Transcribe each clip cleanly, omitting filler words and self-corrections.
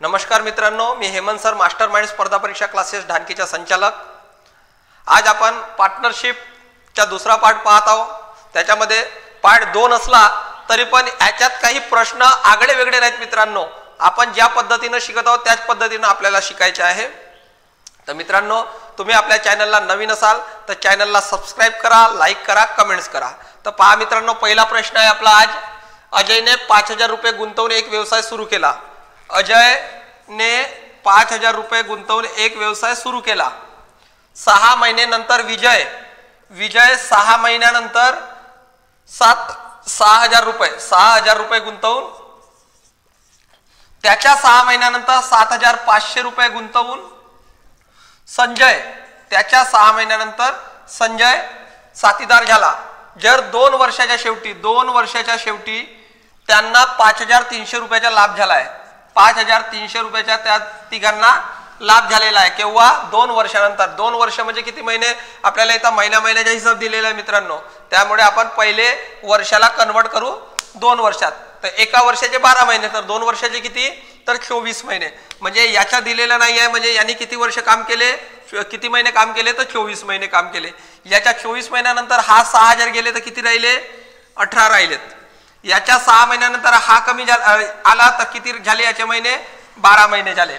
नमस्कार मित्रांनो, मी Hemant sir, master mind स्पर्धा परीक्षा क्लासेस ढानकीचा संचालक। आज आपण पार्टनरशिपचा दुसरा पार्ट पाहत आहोत। त्याच्यामध्ये पार्ट 2 असला तरी पण याच्यात काही प्रश्न आगळे वेगळे नाहीत मित्रांनो। आपण ज्या पद्धतीने शिकत आहोत त्याच पद्धतीने आपल्याला शिकायचे आहे। तर मित्रांनो, तुम्ही आपल्या चॅनलला नवीन असाल तर चॅनलला सबस्क्राइब करा, लाईक करा, कमेंट्स करा। तर पहा मित्रांनो, पहिला प्रश्न आहे आपला आज। अजयने 5000 रुपये गुंतवून एक व्यवसाय सुरू केला। अजयने 5000 रुपये गुंतवून एक व्यवसाय सुरू केला। 6 महिन्यानंतर विजय 6 महिन्यानंतर 6000 रुपये गुंतवून त्याच्या 6 महिन्यानंतर 7500 रुपये गुंतवून संजय त्याच्या 6 महिन्यानंतर साथीदार झाला। जर 2 वर्षाच्या शेवटी त्यांना 5300 रुपयाचा लाभ झाला आहे। 5300 रुपयाचा त्या तिघांना लाभ झालेला आहे। केव्हा? 2 वर्षानंतर। 2 वर्ष म्हणजे किती महिने? आपल्याला इथं महिन्याचा हिसाब दिलेला आहे मित्रांनो। त्यामुळे आपण पहिले वर्षाला कन्वर्ट करू 2 वर्षात। तर एका वर्षाचे 12 महिने, तर 2 वर्षाचे किती? तर 24 महिने। म्हणजे याच्या दिलेला नाही आहे, म्हणजे यांनी किती वर्ष काम केले, किती महिने काम केले? तर 24 महिने काम केले। याच्या 24 महिन्यानंतर हा 6000 गेले तर किती राहिले? 18 राहिलेत। याच्या 6 महिन्यानंतर हा कमी आला तर किती झाले याचे महिने? 12 महिने झाले।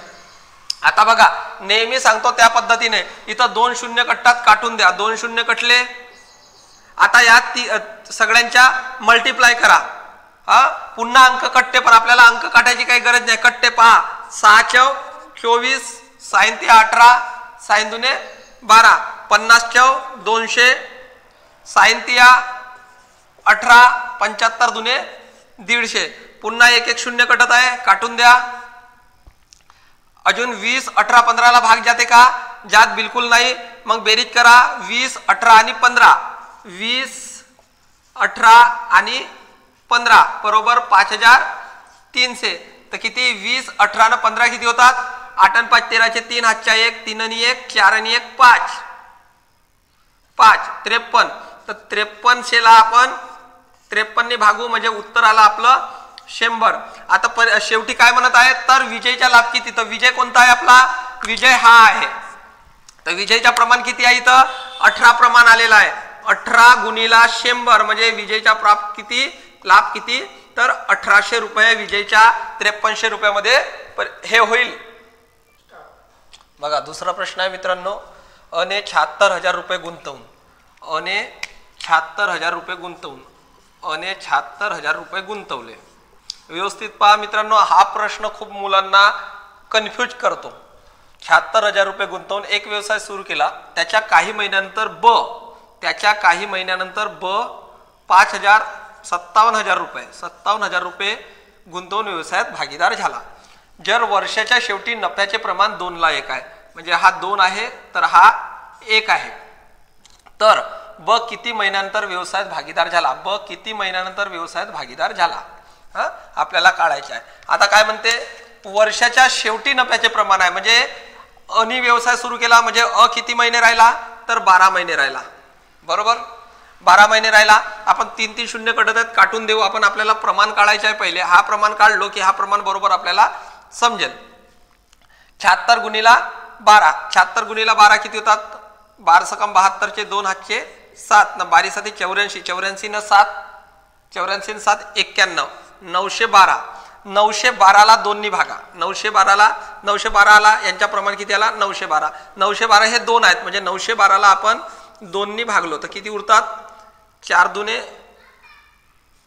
आता बघा, नेहमी सांगतो त्या पद्धतीने इथं 2 शून्य कट्टात काटून द्या। 2 शून्य कटले। आता या सगळ्यांच्या मल्टिप्लाय करा। पुन्हा अंक कट्टे, पण आपल्याला अंक काटायची काही गरज नाही। कट्टे पहा, 6 चौ 24, 6 3 18, 6 2 12, 50 चौ 200, 6 3 18, 75 2 150। पुन्हा एक शून्य कटत आहे, काटून द्या। अजून 20 18 15 ला भाग जाते का? जात बिलकुल नाही। मग बेरीज करा, 20 18 आणि 15, 20 18 आणि 15 बरोबर 5300। तर किती? 20 18 आणि 15 किती होतात? 8 आणि 5 13 चे 3, हातच्या 1, 3 आणि 1 4 आणि 1 5, 53। तर 53 ला आपण 53 ने भागू म्हणजे उत्तर आलं आपलं 100। आता शेवटी काय म्हणत आहे? तर विजयचा लाभ किती? तर विजय कोणता आहे आपला? विजय हा आहे। तर विजयचा प्रमाण किती आहे? इथं 18 प्रमाण आलेला आहे। 18 गुणिला 100 म्हणजे विजयचा प्राप्त किती, लाभ किती? तर 1800 रुपये विजयच्या 5300 रुपयामध्ये हे होईल। बघा, दुसरा प्रश्न आहे मित्रांनो। अने 76000 रुपये गुंतवून अने 76000 रुपये गुंतवले। व्यवस्थित पहा मित्रांनो, हा प्रश्न खूप मुलांना कन्फ्यूज करतो। 76000 रुपये गुंतवून एक व्यवसाय सुरू केला। त्याच्या काही महिन्यानंतर 57,000 रुपये गुंतवून व्यवसायात भागीदार झाला। जर वर्षाच्या शेवटी नफ्याचे प्रमाण 2 ला 1 आहे, म्हणजे हा 2 आहे तर हा 1 आहे, तर ब किती महिन्यानंतर व्यवसायात भागीदार झाला? आपल्याला काढायचे आहे। आता काय म्हणते? वर्षाच्या शेवटी नफ्याचे प्रमाण आहे, म्हणजे अनी व्यवसाय सुरू केला म्हणजे किती महिने राहिला? तर 12 महिने राहिला। बरोबर, 12 महिने राहिला। आपण 3 शून्य कटत आहेत, काटून देऊ आपण। आपल्याला प्रमाण काढायचे आहे। पहिले हा प्रमाण काढलो की हा प्रमाण बरोबर आपल्याला समजेल। 76 गुणिला 12, 76 गुणिला 12 किती होतात? 12 सकम 72 चे 2 हातचे 7 न 12 साठी 84, 84 न 7, 84 न 7 91, 912। 912 ला 2 नी भागा। 912 आला, यांच्या प्रमाण किती आला? 912। 912 हे 2 आहेत, म्हणजे 912 ला आपण 2 नी भागलो तर किती उरतात? 4 2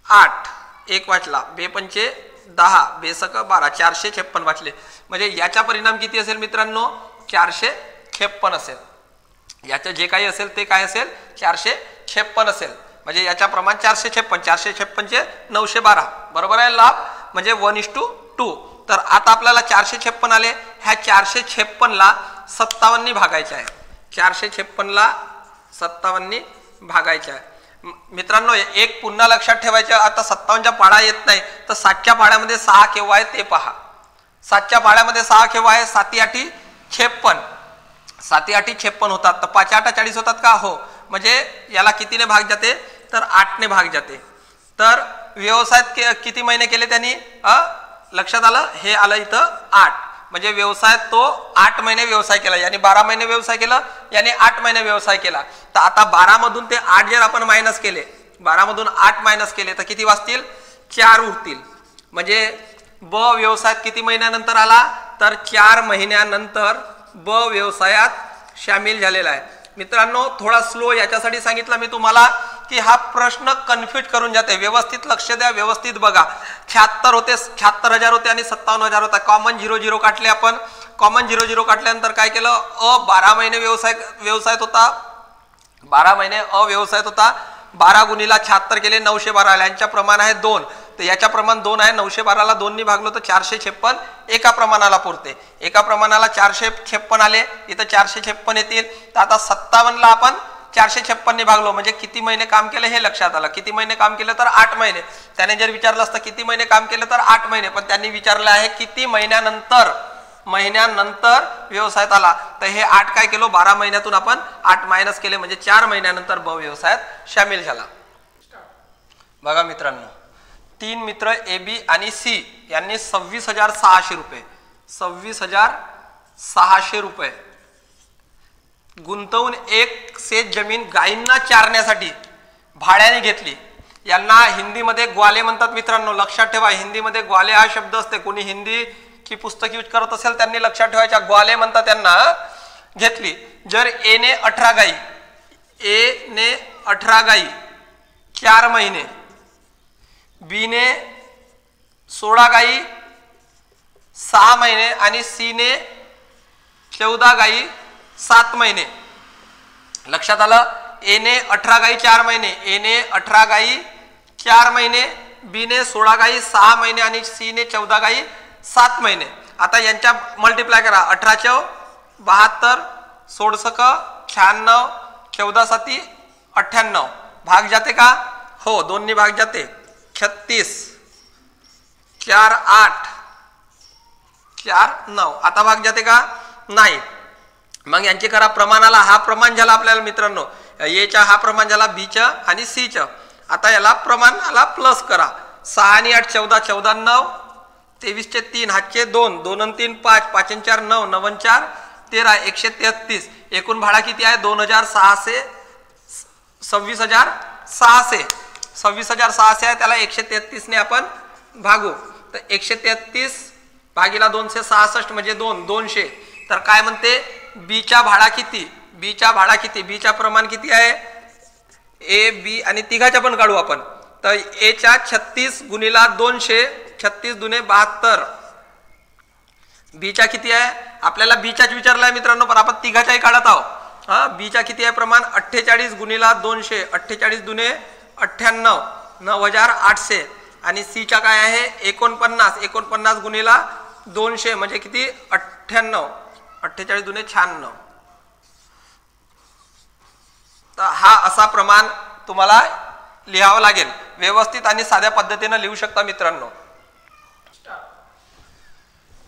8, 1 वाचला, 2 पंचे 10, 2 सक 12, 456 वाचले। म्हणजे याचा परिणाम किती असेल मित्रांनो? 456 असेल। याचे जे काही असेल ते काय असेल? 456 असेल। म्हणजे याचा प्रमाण 456, 456 चे 912 बरोबर आहे लाभ, म्हणजे 1:2। तर आता आपल्याला 456 आले। ह्या 456 ला 57 नी भागायचे आहे। 456 ला 57 नी भागायचे आहे मित्रांनो। एक पुन्हा लक्षात ठेवायचं, आता 57च्या पाढा येत नाही तर 7च्या पाढ्यामध्ये 6 केव्हा आहे ते पहा। 7च्या पाढ्यामध्ये 6 केव्हा आहे? 7 8 56, 7 8 56 होतात। तर 5 8 40 होतात का? हो। म्हणजे याला कितीने भाग जाते? तर 8 ने भाग जाते। तर व्यवसायात किती महिने केले त्यांनी? लक्षात आलं, हे आलं इथं 8, म्हणजे व्यवसायात तो 8 महिने व्यवसाय केला, यानी 12 महिने व्यवसाय केला, यानी 8 महिने व्यवसाय केला. तर आता 12 मधून ते 8 जर आपण मायनस केले, 12 मधून 8 मायनस केले तर किती वाचतील, 4 उरतील. म्हणजे ब व्यवसायात किती महिन्यानंतर आला, तर 4 महिन्यानंतर ब व्यवसायात सामील झालेला आहे. मित्रांनो थोडा स्लो याच्यासाठी सांगितलं मी तुम्हाला की हा प्रश्न कन्फ्यूज करून जाते. व्यवस्थित लक्ष द्या, व्यवस्थित बघा. 76 होते, 76,000 होते आणि 57,000 होता. कॉमन 0 काढले आपण. कॉमन 0 काढल्यानंतर काय केलं, 12 महिने व्यवसायात होता, 12 महिने अव्यवसायात होता. 12 गुणीला 76 केले, 912 आले. यांच्या प्रमाण आहे 2, तर याच्या प्रमाण 2 आहे. 912ला 2 नी भागलो तर 456 एका प्रमाणाला पुरते. एका प्रमाणाला 456 आले, इथं 456 येतील. तर आता 57ला आपण 456 नी भागलो म्हणजे किती महिने काम केलं हे लक्षात आलं. किती महिने काम केलं तर 8 महिने. त्याने जर विचारलं असतं किती महिने काम केलं तर 8 महिने, पण त्यांनी विचारलं आहे किती महिन्यानंतर व्यवसायात आला. तर हे 8 काय केलो, 12 महिन्यातून आपण 8 मायनस केले म्हणजे 4 महिन्यानंतर ब व्यवसायात सामील झाला. बघा मित्रांनो, 3 मित्र ए बी आणि सी यांनी 26,600 रुपये 26,600 रुपये गुंतवून एक शेत जमीन गायींना चारण्यासाठी भाड्याने घेतली. यांना हिंदीमध्ये ग्वाले म्हणतात. मित्रांनो लक्षात ठेवा, हिंदीमध्ये ग्वाले हा शब्द असते. कोणी हिंदी ची पुस्तक यूज करत असेल त्यांनी लक्षात ठेवायच्या. ग्वाले म्हणतात त्यांना. घेतली. जर ए ने 18 गाई 4 महिने, बी ने 16 गाई 6 महिने आणि सी ने 14 गाई 7 महिने. लक्षात आलं. ए ने 18 गाई 4 महिने, ए ने 18 गाई 4 महिने, बी ने 16 गाई 6 महिने आणि सी ने 14 गाई 7 महिने. आता यांच्या मल्टिप्लाय करा. 18 × 72, 16 × 96, 14 × 7 = 98. भाग जाते का, हो 2 नी भाग जाते. 36, 4 8, 4 9. आता भाग जाते का, नाही. मग यांची करा प्रमाणाला. हा प्रमाण झाला आपल्याला मित्रांनो, एच्या हा प्रमाण झाला बीच्या आणि सीच्या. आता याला प्रमाणाला प्लस करा. 6 आणि 8 14, 14 9, 23 चे 3, हातचे 2, 2 आणि 3 5, 5 आणि 4 9, 9 आणि 4 13, 133. एकूण भाडा किती आहे, 2,600, 26,600. 26,600 आहे. त्याला 133 ने आपण भागू तर 133 भागीला 266 म्हणजे 200. तर काय म्हणते, बीचा भाडा किती, बीचा प्रमाण किती आहे, ए बी आणि तिघाच्या पण काढू आपण. तर ए च्या 36 गुणीला 200, 36 दुने 72. बीचा किती आहे, आपल्याला बीचाच विचारलाय मित्रांनो, पण आपण तिघाच्याही काढत आहोत. हा बीचा किती आहे प्रमाण, 48 गुणीला 200, 48 दुने 98, 9,800. आणि सीचा काय आहे 49, 49 गुणीला 200 म्हणजे किती 98, 48 दुने 96. तर हा असा प्रमाण तुम्हाला लिहावं लागेल. व्यवस्थित आणि साध्या पद्धतीने लिहू शकता मित्रांनो.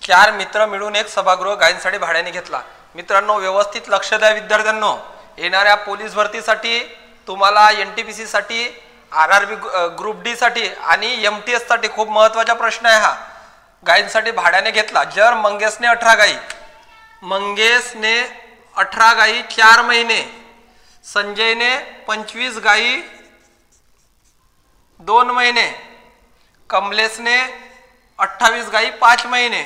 4 मित्र मिळून एक सभागृह गायींसाठी भाड्याने घेतला. मित्रांनो व्यवस्थित लक्ष द्या विद्यार्थ्यांनो. येणाऱ्या पोलीस भरतीसाठी, तुम्हाला NTPC साठी, RRB ग्रुप डी साठी आणि MTS साठी खूप महत्वाचा प्रश्न आहे हा. गायींसाठी भाड्याने घेतला. जर मंगेशने 18 गाई 4 महिने, संजयने 25 गाई 2 महिने, कमलेशने 28 गाई 5 महिने,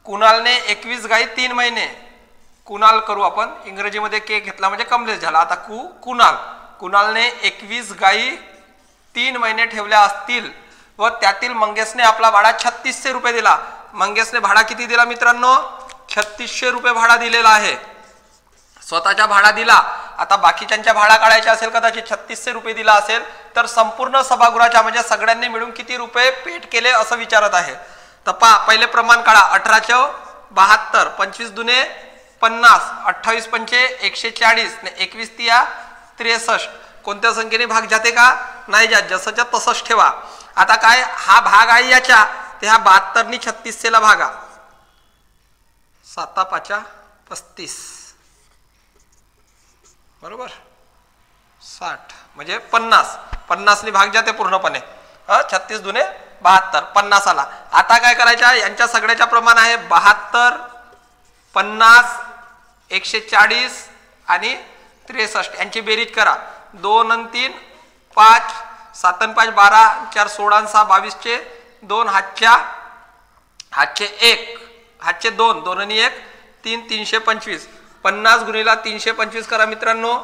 कुणालने 21 गाई 3 महिने. कुणाल करू आपण, इंग्रजीमध्ये के घेतला म्हणजे कमलेश झाला. आता कुणालने 21 गाई 3 महिने ठेवल्या असतील व त्यातील मंगेशने आपला भाडा 3600 रुपये दिला. मंगेशने भाडा किती दिला मित्रांनो, 3600 रुपये भाडा दिलेला आहे. स्वतःचा भाडा दिला. आता बाकीच्यांच्या भाडा काढायचा असेल, कदाचित 3600 रुपये दिला असेल, तर संपूर्ण सभागृहाच्या म्हणजे सगळ्यांनी मिळून किती रुपये पेड केले असं विचारत आहे. तर पहा पहिले प्रमाण काढा. 18 × 72, 25 दुने 50, 28 पंचे 140, 21 तिया 63. कोणत्या संख्येने भाग जाते का, नाही जात, जसंच्या तसंच ठेवा. आता काय हा भाग आहे याच्या, ते ह्या 72 नी 3600 ला भागा. 7 5 35 बरोबर, 60 म्हणजे 50. 50 नी भाग जाते पूर्णपणे. 36 दुने 72, 50 आला. आता काय करायचं, यांच्या सगळ्याच्या प्रमाण आहे 72, 50, 140 आणि 63. यांची बेरीज करा. 2 आणि 3 5, 7 आणि 5 12, 4 16 आणि 6 22 चे 2, हातचे 1, हातचे 2, 2 आणि 1 3, 325. 50 गुणिला 325 करा मित्रांनो.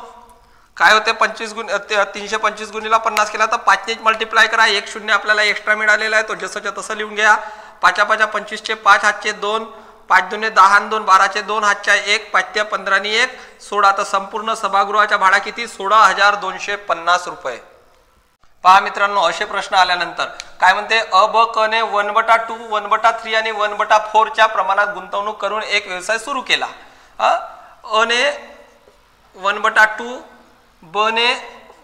काय होते 325 गुणिला 50 केला तर 5 ने मल्टिप्लाय करा. 1 0 आपल्याला एक्स्ट्रा मिळालेला आहे, तो जसंच्या तसं लिहून घ्या. 5 5 25 चे 5, हातचे 2, 5 2 10 आणि 2 12 चे 2, हातच्या 1, 5 15 आणि 1 16. तर संपूर्ण सभागृहाचा भाडा किती, 16,250 रुपये. पहा मित्रांनो, असे प्रश्न आल्यानंतर काय म्हणते, अ ब क ने 1/2, 1/3 आणि 1/4 च्या प्रमाणात गुंतवणूक करून एक व्यवसाय सुरू केला. अ ने 1/2, ब ने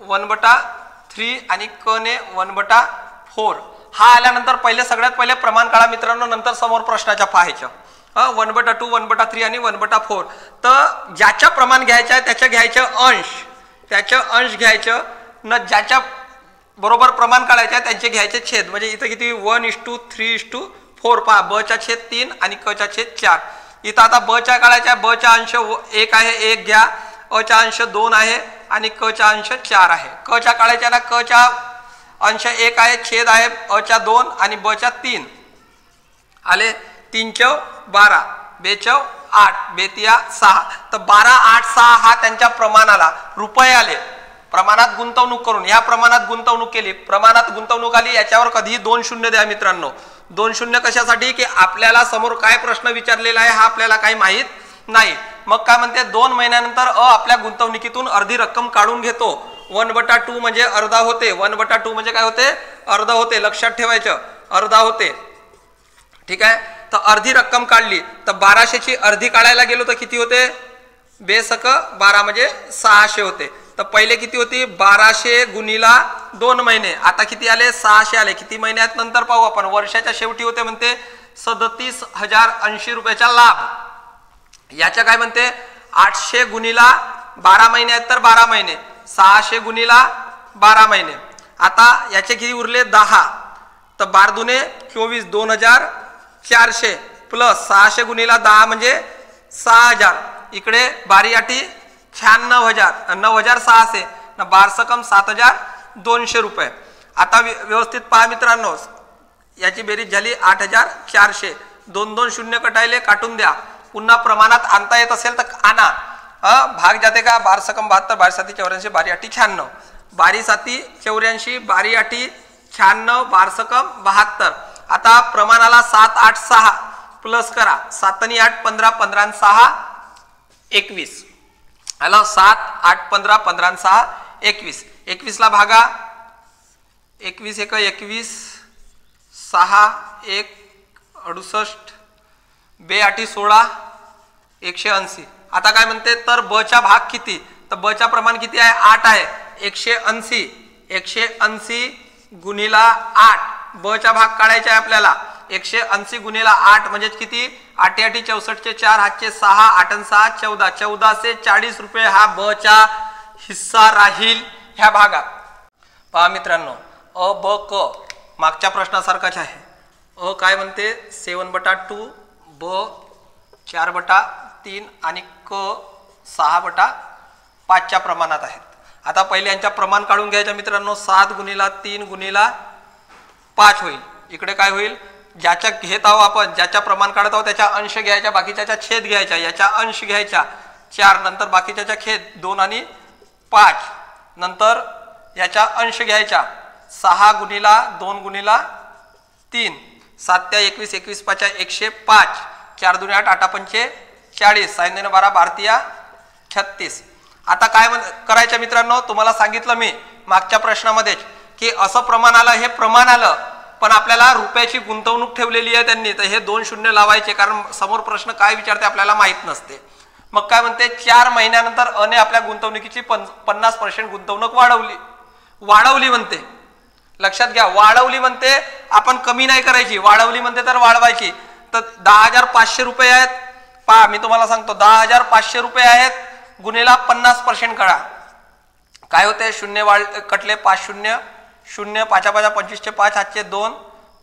1/3 आणि क ने 1/4. हा आल्यानंतर पहिले सगळ्यात पहिले प्रमाण काढा मित्रांनो, नंतर समोर प्रश्नाच्या पाहायचं. 1/2, 1/3 आणि 1/4. तर ज्याच्या प्रमाण घ्यायचं आहे त्याच्या घ्यायचं अंश, त्याचं अंश घ्यायचं न, ज्याच्या बरोबर प्रमाण काढायचं आहे त्यांचे घ्यायचे छेद. म्हणजे इथं किती 1:3:4. पहा, ब चा छेद 3 आणि क चा छेद 4. इथं आता ब चा काढायचा आहे. ब चा अंश 1 आहे, 1 घ्या. अ चा अंश 2 आहे आणि क चा अंश 4 आहे. क चा काढायचा ना, क चा अंश 1 आहे, छेद आहे अ चा 2 आणि ब चा 3 आले. 3 × 12, 2 × 8, 2 × 6. तर 12, 8, 6 हा त्यांच्या प्रमाणाला रुपये आले. प्रमाणात गुंतवणूक करून या प्रमाणात गुंतवणूक केली, प्रमाणात गुंतवणूक आली. याच्यावर कधीही 2 शून्य द्या मित्रांनो. 2 शून्य कशासाठी, की आपल्याला समोर काय प्रश्न विचारलेला आहे हा आपल्याला काही माहित नाही. मग काय म्हणते, 2 महिन्यानंतर अ आपल्या गुंतवणुकीतून अर्धी रक्कम काढून घेतो. 1/2 म्हणजे अर्धा होते. 1/2 म्हणजे काय होते, अर्धा होते. लक्षात ठेवायचं, अर्धा होते. ठीक आहे. तर अर्धी रक्कम काढली तर 1200 ची अर्धी काढायला गेलो तर किती होते, 2×12 म्हणजे 600 होते. तर पहिले किती होती, 1200 गुणिला 2 महिने. आता किती आले, 600 आले. किती महिन्यात नंतर पाहू आपण. वर्षाच्या शेवटी होते म्हणते 37,080 रुपयाचा लाभ. याच्या काय म्हणते, 800 गुणिला 12 महिने आहेत तर 12 महिने, 600 गुणिला 12 महिने. आता याचे किती उरले 10. तर 12 दुने 24, 2400 प्लस 600 गुणिला 10 म्हणजे 6000. इकडे बारी आठी 96,000, 9,600 न 12 7,200 रुपये. आता व्यवस्थित पहा मित्रांनो, याची बेरीज झाली 8,400. 2 शून्य कटायले, काटून द्या. पुन्हा प्रमाणात आणता येत असेल तर आणा. भाग जाते का, 12 72, 12 7 84, 12 8 96, 12 7 84, 12 8 96, 12 72. आता प्रमाणाला 7 8 6 प्लस करा. 7 आणि 8 15, 15 आणि 6 21. आला 7 8 15, 15 आणि 6 21. 21 ला भागा. 21 1 21, 6 1 68, 2 8 16, 180. आता काय म्हणते, तर ब चा भाग किती, तर ब चा प्रमाण किती आहे, 8 आहे. 180, 180 गुणिला 8. ब चा भाग काढायचा आहे आपल्याला. 180 गुणिला 8 म्हणजे किती, 8 8 64 चे 4, हातचे 6, 8 आणि 6 14, 1440 रुपये हा ब चा हिस्सा राहील ह्या भागात. पहा मित्रांनो, अ ब क मागच्या प्रश्नासारखाच आहे. अ काय म्हणते 7/2, ब 4/3 आणि क 6/5 च्या प्रमाणात आहेत. आता पहिले यांच्या प्रमाण काढून घ्यायचं मित्रांनो. 7 गुणिला 3 गुणिला 5 होईल. इकडे काय होईल, ज्याच्या घेत आहोत आपण, ज्याच्या प्रमाण काढत आहोत त्याच्या अंश घ्यायचा, बाकीच्या छेद घ्यायचा. याच्या अंश घ्यायचा 4, नंतर बाकीच्या छेद 2 आणि 5, नंतर याच्या अंश घ्यायचा 6 गुणिला 2 गुणिला 3, 7 त्या 21, 21 5 105, 4 2 8 8 5 40, 6 12 भारतीय 36. आता काय करायचं मित्रांनो, तुम्हाला सांगितलं मी मागच्या प्रश्नामध्येच की असं प्रमाण आलं, हे प्रमाण आलं पण आपल्याला रुपयाची गुंतवणूक ठेवलेली आहे त्यांनी, तर हे 2 शून्य लावायचे, कारण समोर प्रश्न काय विचारते आपल्याला माहित नसते. मग काय म्हणते, 4 महिन्यानंतर अने आपल्या गुंतवणुकीची 50% गुंतवणूक वाढवली म्हणते. लक्षात घ्या, वाढवली म्हणते, आपण कमी नाही करायची. वाढवली म्हणते तर वाढवायची. तर 10,500 रुपये आहेत. पहा मी तुम्हाला सांगतो, 10,500 रुपये आहेत गुणिला 50% करा. काय होते, शून्य कटले 5 शून्य 0, 5 5 25 चे 5, हातचे 2,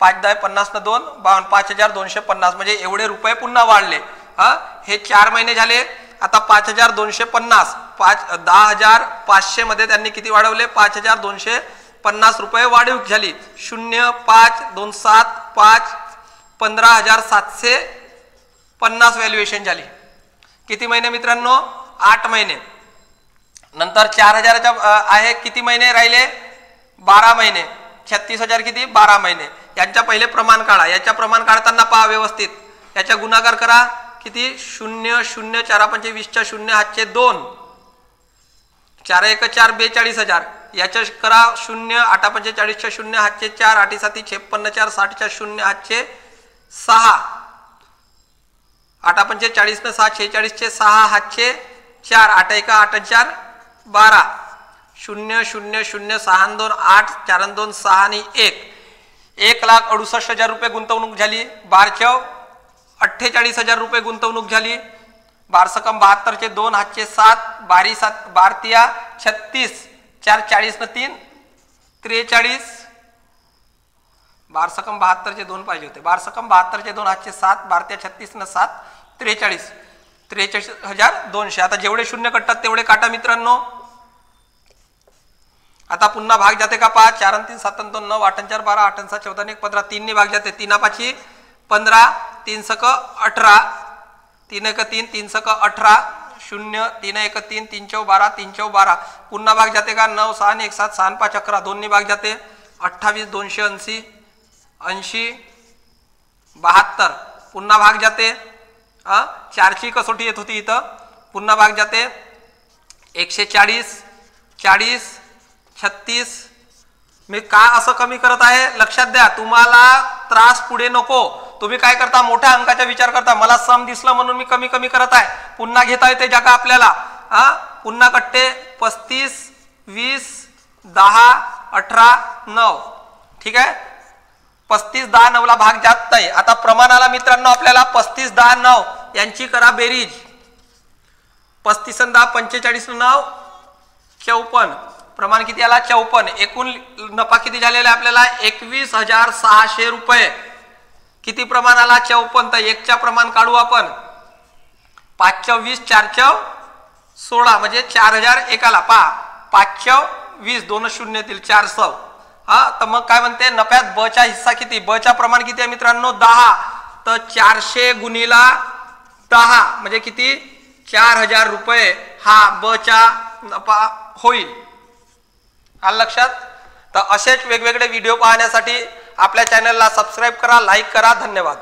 5 10 50 न 2 52 5250 म्हणजे एवढे रुपये पुन्हा वाढले। हे 4 महिने झाले। आता 5250 10,500 मध्ये त्यांनी किती वाढवले 5250 रुपये वाढीव झाली। 0 5 2 7 5 15,750 व्हॅल्युएशन झाली। किती महिने मित्रांनो 8 महिने। नंतर 4,000च्या आहे किती महिने राहिले 12 महिने। 36,000 किती 12 महिने। यांच्या पहिले प्रमाण काढा। याच्या प्रमाण काढताना पहा व्यवस्थित याच्या गुणाकार करा किती 0 0 4 5 20च्या 0 हातचे 2 4 1 4 42,000 याच्या करा 0 8 5 40च्या 0 हातचे 4 8 7 56 4 60च्या 0 हातचे 6 8 5 40 न 6 46चे 6 हातचे 4 8 1 8 4 12 0 0 0 6 2 8 4 2 6 आणि 1 1,68,000 रुपये गुंतवणूक झाली। 12 48,000 रुपये गुंतवणूक झाली। 12 72चे 2 हातचे 7 12 7 12 36 4 40 न 3 43 12 72चे 2 पाहिजे होते। 12 72चे 2 हातचे 7 12 36 न 7 43 43,200। आता जेवढे शून्य कटतात तेवढे काटा मित्रांनो। आता पुन्हा भाग जाते का पहा 4 3 7 2 9 8 4 12 8 7 14 1 15 3 ने भाग जाते 3 5 15 3 सक 18 3 1 3 3 सक 18 0 3 1 3 3 4 12 3 4 12 पुन्हा भाग जाते का 9 6 1 7 6 5 11 2 ने भाग जाते 28 280 80 72 पुन्हा भाग जाते 4ची कसोटी येत होती इथं पुन्हा भाग जाते 140 40 36 मी का असं कमी करत आहे लक्षात द्या। तुम्हाला त्रास पुढे नको। तुम्ही काय करता मोठ्या अंकाचा विचार करता मला सम दिसलं म्हणून मी कमी कमी करत आहे। पुन्हा घेता येते जागा आपल्याला पुन्हा कट्टे 35 20 10 18 9 ठीक आहे। 35 10 9 ला भाग जात नाही। आता प्रमाणाला मित्रांनो आपल्याला 35 10 9 यांची करा बेरीज 35 10 45 9 54 प्रमाण किती आला 54। एकूण नफा किती झालेला आहे आपल्याला 21,600 रुपये। किती प्रमाण आला 54 तर 1 चा प्रमाण काढू आपण 5 20 4 16 म्हणजे 4,000 एकाला पहा 5 20 दोन शून्य येतील 400। तर मग काय म्हणते नफ्यात ब चा हिस्सा किती ब चा प्रमाण किती आहे मित्रांनो 10 तर 400 गुणिला 10 म्हणजे किती 4,000 रुपये हा ब चा नफा होईल। आलं लक्षात। तर असेच वेगवेगळे व्हिडिओ पाहण्यासाठी आपल्या चॅनलला सबस्क्राइब करा लाईक करा धन्यवाद।